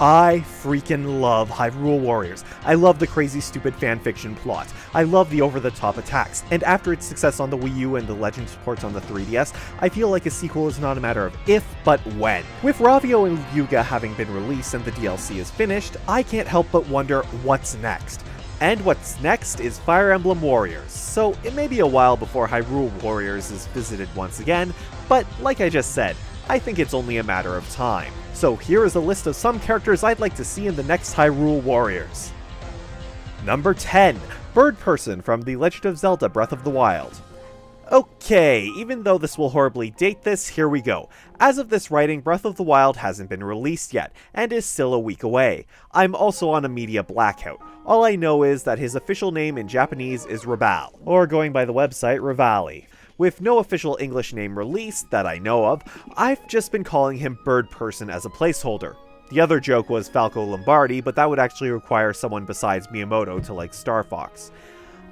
I freaking love Hyrule Warriors. I love the crazy stupid fanfiction plot. I love the over-the-top attacks, and after its success on the Wii U and the Legends ports on the 3DS, I feel like a sequel is not a matter of if, but when. With Ravio and Yuga having been released and the DLC is finished, I can't help but wonder what's next. And what's next is Fire Emblem Warriors, so it may be a while before Hyrule Warriors is visited once again, but like I just said, I think it's only a matter of time. So here is a list of some characters I'd like to see in the next Hyrule Warriors. Number 10. Bird Person from The Legend of Zelda Breath of the Wild. Okay, even though this will horribly date this, here we go. As of this writing, Breath of the Wild hasn't been released yet, and is still a week away. I'm also on a media blackout. All I know is that his official name in Japanese is Rabal, or going by the website, Rivali. With no official English name released that I know of, I've just been calling him Bird Person as a placeholder. The other joke was Falco Lombardi, but that would actually require someone besides Miyamoto to like Star Fox.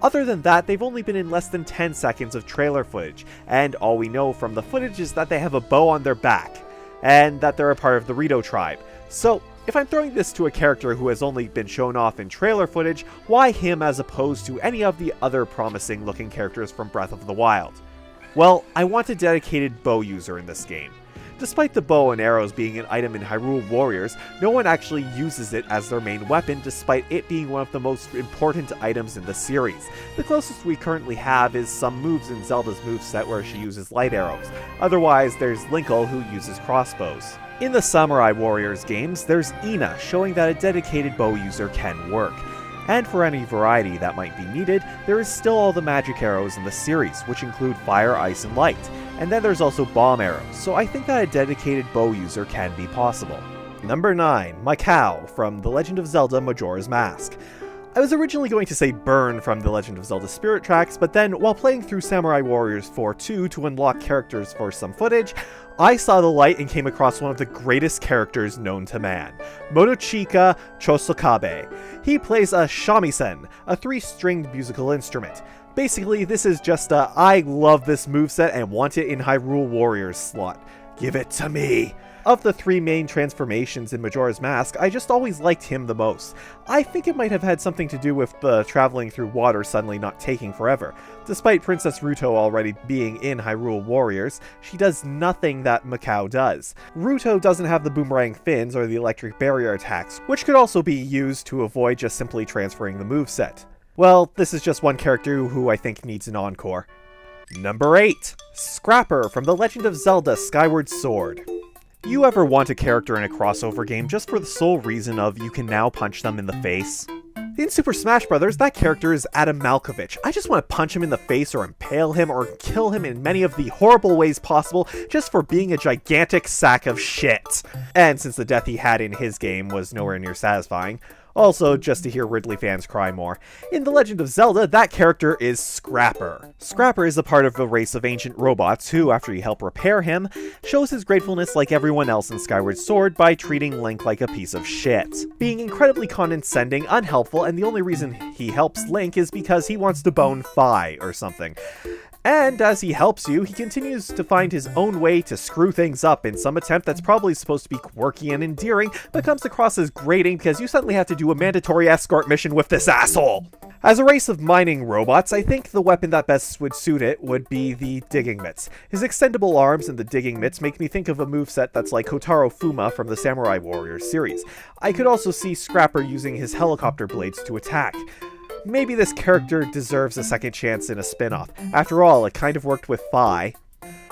Other than that, they've only been in less than 10 seconds of trailer footage, and all we know from the footage is that they have a bow on their back, and that they're a part of the Rito tribe. So, if I'm throwing this to a character who has only been shown off in trailer footage, why him as opposed to any of the other promising looking characters from Breath of the Wild? Well, I want a dedicated bow user in this game. Despite the bow and arrows being an item in Hyrule Warriors, no one actually uses it as their main weapon despite it being one of the most important items in the series. The closest we currently have is some moves in Zelda's moveset where she uses light arrows. Otherwise, there's Linkle who uses crossbows. In the Samurai Warriors games, there's Ina, showing that a dedicated bow user can work. And for any variety that might be needed, there is still all the magic arrows in the series, which include fire, ice, and light. And then there's also bomb arrows, so I think that a dedicated bow user can be possible. Number 9. Mikau from The Legend of Zelda Majora's Mask. I was originally going to say Burn from The Legend of Zelda Spirit Tracks, but then while playing through Samurai Warriors 4-2 to unlock characters for some footage, I saw the light and came across one of the greatest characters known to man, Motochika Chosokabe. He plays a shamisen, a 3-stringed musical instrument. Basically, this is just a I love this moveset and want it in Hyrule Warriors slot. Give it to me! Of the 3 main transformations in Majora's Mask, I just always liked him the most. I think it might have had something to do with the traveling through water suddenly not taking forever. Despite Princess Ruto already being in Hyrule Warriors, she does nothing that Mikau does. Ruto doesn't have the boomerang fins or the electric barrier attacks, which could also be used to avoid just simply transferring the moveset. Well, this is just one character who I think needs an encore. Number 8. Scrapper from The Legend of Zelda Skyward Sword. You ever want a character in a crossover game just for the sole reason of you can now punch them in the face? In Super Smash Bros., that character is Adam Malkovich. I just want to punch him in the face or impale him or kill him in many of the horrible ways possible just for being a gigantic sack of shit. And since the death he had in his game was nowhere near satisfying, also just to hear Ridley fans cry more. In The Legend of Zelda, that character is Scrapper. Scrapper is a part of a race of ancient robots who, after you help repair him, shows his gratefulness like everyone else in Skyward Sword by treating Link like a piece of shit. Being incredibly condescending, unhelpful, and the only reason he helps Link is because he wants to bone Fi or something. And as he helps you, he continues to find his own way to screw things up in some attempt that's probably supposed to be quirky and endearing, but comes across as grating because you suddenly have to do a mandatory escort mission with this asshole. As a race of mining robots, I think the weapon that best would suit it would be the digging mitts. His extendable arms and the digging mitts make me think of a moveset that's like Kotaro Fuma from the Samurai Warriors series. I could also see Scrapper using his helicopter blades to attack. Maybe this character deserves a second chance in a spin-off. After all, it kind of worked with Fi.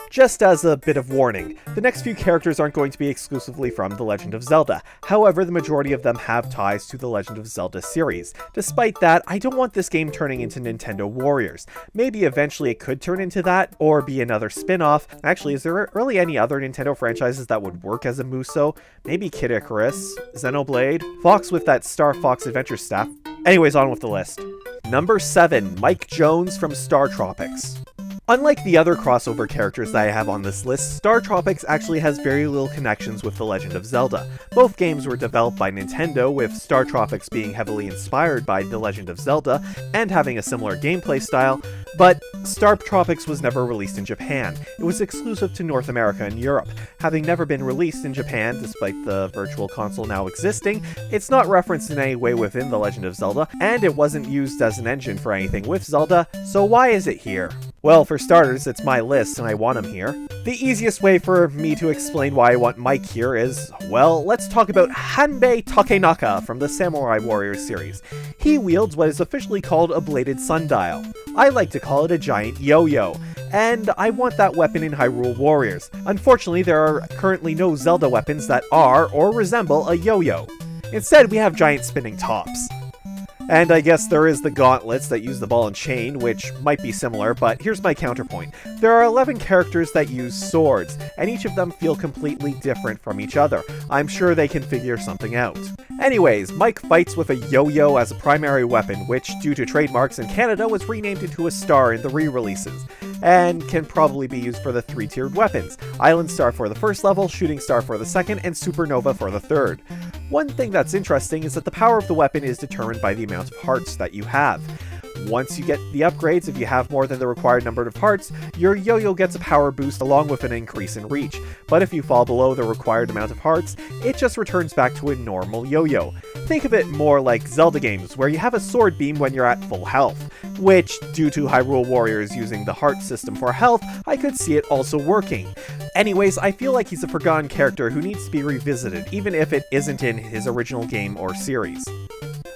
Just as a bit of warning, the next few characters aren't going to be exclusively from The Legend of Zelda. However, the majority of them have ties to the Legend of Zelda series. Despite that, I don't want this game turning into Nintendo Warriors. Maybe eventually it could turn into that, or be another spin-off. Actually, is there really any other Nintendo franchises that would work as a Muso? Maybe Kid Icarus, Xenoblade, Fox with that Star Fox Adventure staff. Anyways, on with the list. Number 7. Mike Jones from Star Tropics. Unlike the other crossover characters that I have on this list, Star Tropics actually has very little connections with The Legend of Zelda. Both games were developed by Nintendo, with Star Tropics being heavily inspired by The Legend of Zelda and having a similar gameplay style, but Star Tropics was never released in Japan. It was exclusive to North America and Europe. Having never been released in Japan, despite the Virtual Console now existing, it's not referenced in any way within The Legend of Zelda, and it wasn't used as an engine for anything with Zelda, so why is it here? Well, for starters, it's my list and I want him here. The easiest way for me to explain why I want Mike here is, well, let's talk about Hanbei Takenaka from the Samurai Warriors series. He wields what is officially called a bladed sundial. I like to call it a giant yo-yo, and I want that weapon in Hyrule Warriors. Unfortunately, there are currently no Zelda weapons that are or resemble a yo-yo. Instead, we have giant spinning tops. And I guess there is the gauntlets that use the ball and chain, which might be similar, but here's my counterpoint. There are 11 characters that use swords, and each of them feel completely different from each other. I'm sure they can figure something out. Anyways, Mike fights with a yo-yo as a primary weapon, which, due to trademarks in Canada, was renamed into a star in the re-releases, and can probably be used for the 3-tiered weapons. Island Star for the first level, Shooting Star for the second, and Supernova for the third. One thing that's interesting is that the power of the weapon is determined by the amount of hearts that you have. Once you get the upgrades, if you have more than the required number of hearts, your yo-yo gets a power boost along with an increase in reach. But if you fall below the required amount of hearts, it just returns back to a normal yo-yo. Think of it more like Zelda games, where you have a sword beam when you're at full health, which, due to Hyrule Warriors using the heart system for health, I could see it also working. Anyways, I feel like he's a forgotten character who needs to be revisited, even if it isn't in his original game or series.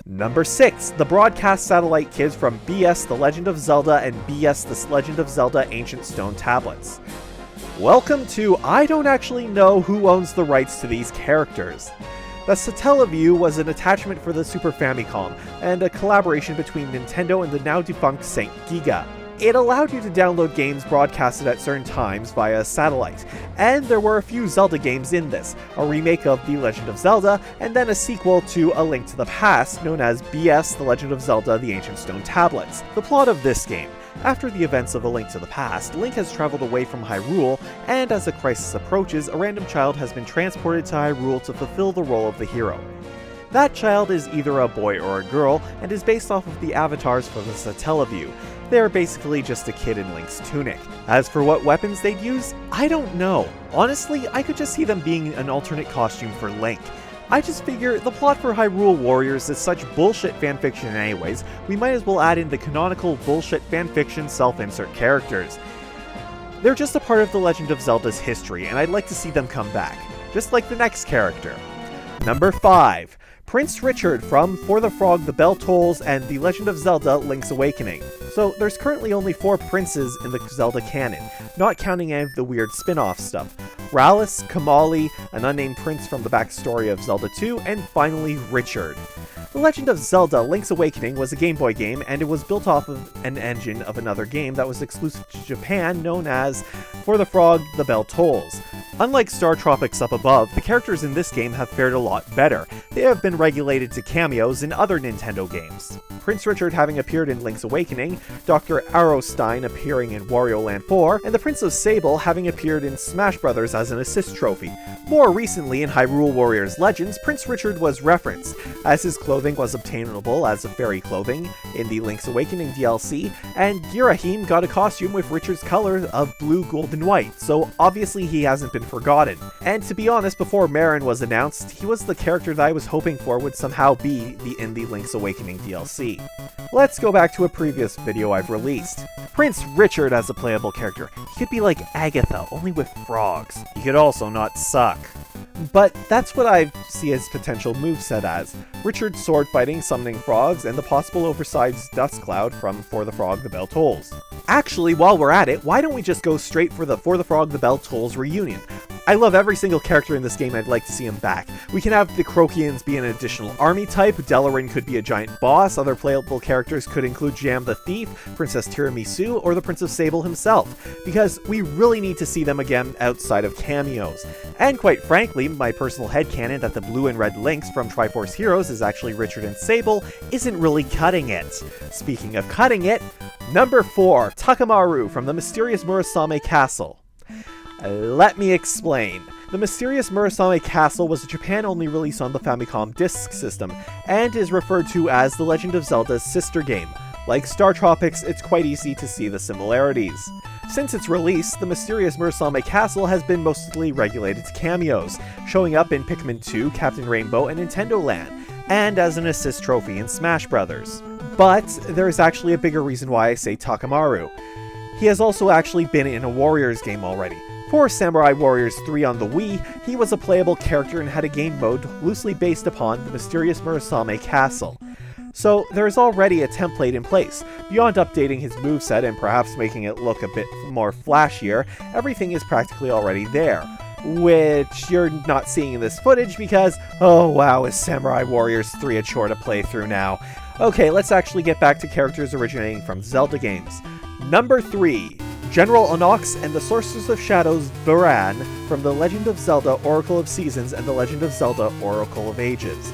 Number 6, the broadcast satellite kids from BS The Legend of Zelda and BS The Legend of Zelda Ancient Stone Tablets. Welcome to I don't actually know who owns the rights to these characters. The Satellaview was an attachment for the Super Famicom, and a collaboration between Nintendo and the now defunct Saint Giga. It allowed you to download games broadcasted at certain times via satellite, and there were a few Zelda games in this, a remake of The Legend of Zelda, and then a sequel to A Link to the Past known as BS The Legend of Zelda The Ancient Stone Tablets. The plot of this game: after the events of A Link to the Past, Link has traveled away from Hyrule, and as a crisis approaches, a random child has been transported to Hyrule to fulfill the role of the hero. That child is either a boy or a girl, and is based off of the avatars for the Satellaview. They're basically just a kid in Link's tunic. As for what weapons they'd use, I don't know. Honestly, I could just see them being an alternate costume for Link. I just figure the plot for Hyrule Warriors is such bullshit fanfiction anyways, we might as well add in the canonical bullshit fanfiction self-insert characters. They're just a part of The Legend of Zelda's history, and I'd like to see them come back. Just like the next character. Number 5. Prince Richard from For the Frog the Bell Tolls and The Legend of Zelda Link's Awakening. So there's currently only 4 princes in the Zelda canon, not counting any of the weird spin-off stuff. Rallis, Kamali, an unnamed prince from the backstory of Zelda 2, and finally Richard. The Legend of Zelda Link's Awakening was a Game Boy game, and it was built off of an engine of another game that was exclusive to Japan known as For the Frog the Bell Tolls. Unlike Star Tropics up above, the characters in this game have fared a lot better. They have been regulated to cameos in other Nintendo games. Prince Richard having appeared in Link's Awakening, Dr. Arrowstein appearing in Wario Land 4, and the Prince of Sable having appeared in Smash Bros. As an assist trophy. More recently in Hyrule Warriors Legends, Prince Richard was referenced, as his clothing was obtainable as a fairy clothing in the Link's Awakening DLC, and Girahim got a costume with Richard's color of blue, gold, and white, so obviously he hasn't been forgotten. And to be honest, before Marin was announced, he was the character that I was hoping for would somehow be in the Link's Awakening DLC. Let's go back to a previous video I've released. Prince Richard as a playable character. He could be like Agatha, only with frogs. He could also not suck. But that's what I see his potential moveset as. Richard sword fighting, summoning frogs, and the possible oversized dust cloud from For the Frog the Bell Tolls. Actually, while we're at it, why don't we just go straight for the For the Frog the Bell Tolls reunion? I love every single character in this game, I'd like to see him back. We can have the Crokians be an additional army type, Delarin could be a giant boss, other playable characters could include Jam the Thief, Princess Tiramisu, or the Prince of Sable himself, because we really need to see them again outside of cameos. And quite frankly, my personal headcanon that the blue and red Links from Triforce Heroes is actually Richard and Sable isn't really cutting it. Speaking of cutting it, Number 4, Takamaru from the Mysterious Murasame Castle. Let me explain. The Mysterious Murasame Castle was a Japan-only release on the Famicom Disk System, and is referred to as The Legend of Zelda's sister game. Like Star Tropics, it's quite easy to see the similarities. Since its release, the Mysterious Murasame Castle has been mostly regulated to cameos, showing up in Pikmin 2, Captain Rainbow, and Nintendo Land, and as an assist trophy in Smash Bros. But there is actually a bigger reason why I say Takamaru. He has also actually been in a Warriors game already. For Samurai Warriors 3 on the Wii, he was a playable character and had a game mode loosely based upon the Mysterious Murasame Castle. So there is already a template in place. Beyond updating his moveset and perhaps making it look a bit more flashier, everything is practically already there. Which you're not seeing in this footage because, oh wow, is Samurai Warriors 3 a chore to play through now. Okay, let's actually get back to characters originating from Zelda games. Number 3. General Onox and the Sorceress of Shadows Varan from The Legend of Zelda Oracle of Seasons and The Legend of Zelda Oracle of Ages.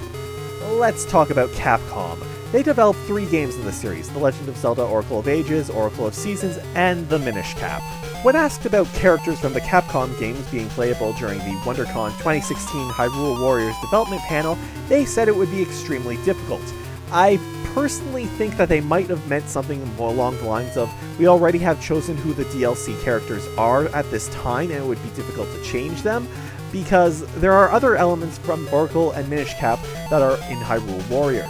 Let's talk about Capcom. They developed 3 games in the series, The Legend of Zelda Oracle of Ages, Oracle of Seasons, and the Minish Cap. When asked about characters from the Capcom games being playable during the WonderCon 2016 Hyrule Warriors development panel, they said it would be extremely difficult. I personally think that they might have meant something more along the lines of, we already have chosen who the DLC characters are at this time and it would be difficult to change them, because there are other elements from Oracle and Minish Cap that are in Hyrule Warriors.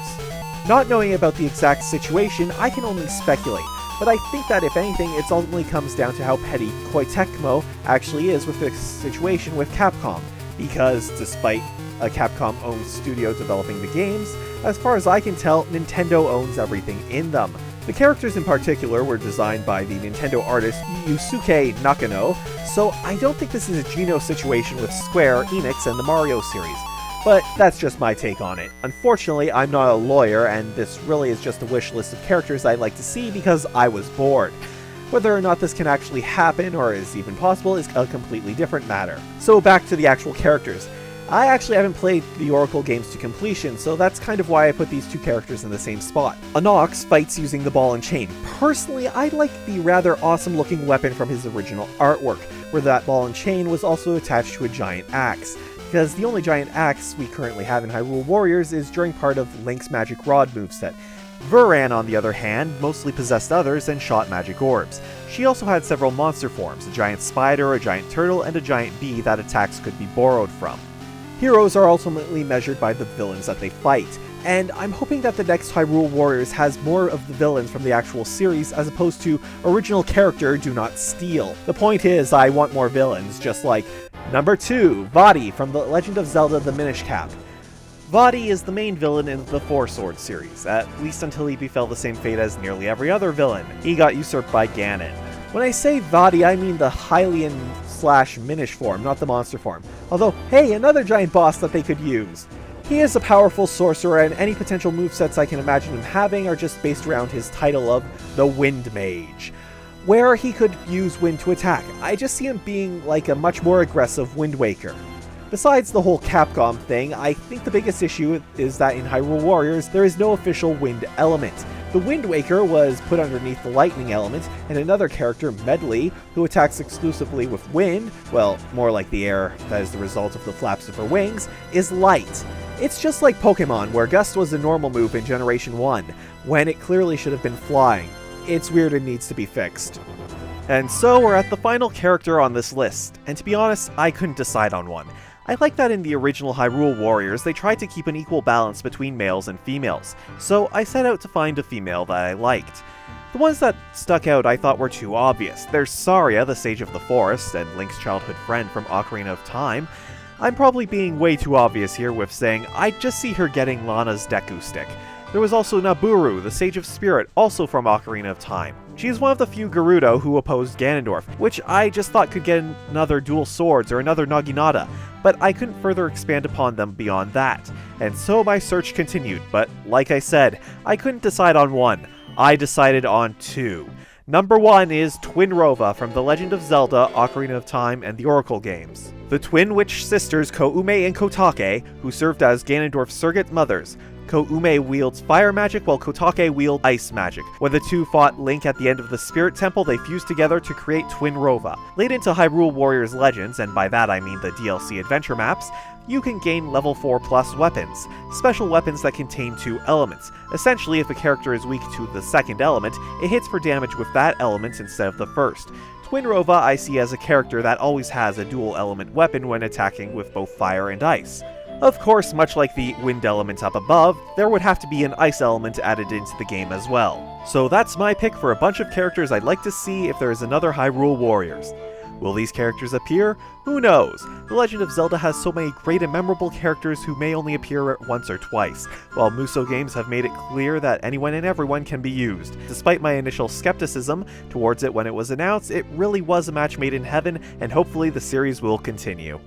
Not knowing about the exact situation, I can only speculate, but I think that if anything, it ultimately comes down to how petty Koei Tecmo actually is with this situation with Capcom, because despite a Capcom-owned studio developing the games, as far as I can tell, Nintendo owns everything in them. The characters in particular were designed by the Nintendo artist Yusuke Nakano, so I don't think this is a Geno situation with Square Enix and the Mario series. But that's just my take on it. Unfortunately, I'm not a lawyer, and this really is just a wish list of characters I'd like to see because I was bored. Whether or not this can actually happen, or is even possible, is a completely different matter. So back to the actual characters. I actually haven't played the Oracle games to completion, so that's kind of why I put these 2 characters in the same spot. Onox fights using the ball and chain. Personally, I like the rather awesome looking weapon from his original artwork, where that ball and chain was also attached to a giant axe, because the only giant axe we currently have in Hyrule Warriors is during part of Link's Magic Rod moveset. Varan, on the other hand, mostly possessed others and shot magic orbs. She also had several monster forms, a giant spider, a giant turtle, and a giant bee that attacks could be borrowed from. Heroes are ultimately measured by the villains that they fight, and I'm hoping that the next Hyrule Warriors has more of the villains from the actual series as opposed to original character do not steal. The point is, I want more villains, just like Number 2, Vaati from The Legend of Zelda The Minish Cap. Vaati is the main villain in the Four Swords series, at least until he befell the same fate as nearly every other villain. He got usurped by Ganon. When I say Vaati, I mean the Hylian/Minish form, not the monster form. Although, hey, another giant boss that they could use. He is a powerful sorcerer, and any potential movesets I can imagine him having are just based around his title of the Wind Mage, where he could use wind to attack. I just see him being like a much more aggressive Wind Waker. Besides the whole Capcom thing, I think the biggest issue is that in Hyrule Warriors, there is no official wind element. The Wind Waker was put underneath the lightning element, and another character, Medley, who attacks exclusively with wind, well, more like the air that is the result of the flaps of her wings, is light. It's just like Pokemon, where Gust was a normal move in Generation 1, when it clearly should have been flying. It's weird and needs to be fixed. And so we're at the final character on this list, and to be honest, I couldn't decide on one. I like that in the original Hyrule Warriors, they tried to keep an equal balance between males and females, so I set out to find a female that I liked. The ones that stuck out I thought were too obvious. There's Saria, the Sage of the Forest, and Link's childhood friend from Ocarina of Time. I'm probably being way too obvious here with saying I'd just see her getting Lana's Deku Stick. There was also Nabooru, the Sage of Spirit, also from Ocarina of Time. She is one of the few Gerudo who opposed Ganondorf, which I just thought could get another dual swords or another Naginata, but I couldn't further expand upon them beyond that. And so my search continued, but like I said, I couldn't decide on one. I decided on 2. Number 1 is Twinrova from The Legend of Zelda, Ocarina of Time, and the Oracle games. The twin witch sisters Koume and Kotake, who served as Ganondorf's surrogate mothers. Koume wields fire magic while Kotake wields ice magic. When the two fought Link at the end of the Spirit Temple, they fused together to create Twin Rova. Late into Hyrule Warriors Legends, and by that I mean the DLC adventure maps, you can gain level 4 plus weapons. Special weapons that contain 2 elements. Essentially, if a character is weak to the second element, it hits for damage with that element instead of the first. Twin Rova I see as a character that always has a dual element weapon when attacking with both fire and ice. Of course, much like the wind element up above, there would have to be an ice element added into the game as well. So that's my pick for a bunch of characters I'd like to see if there is another Hyrule Warriors. Will these characters appear? Who knows? The Legend of Zelda has so many great and memorable characters who may only appear once or twice, while Musou games have made it clear that anyone and everyone can be used. Despite my initial skepticism towards it when it was announced, it really was a match made in heaven, and hopefully the series will continue.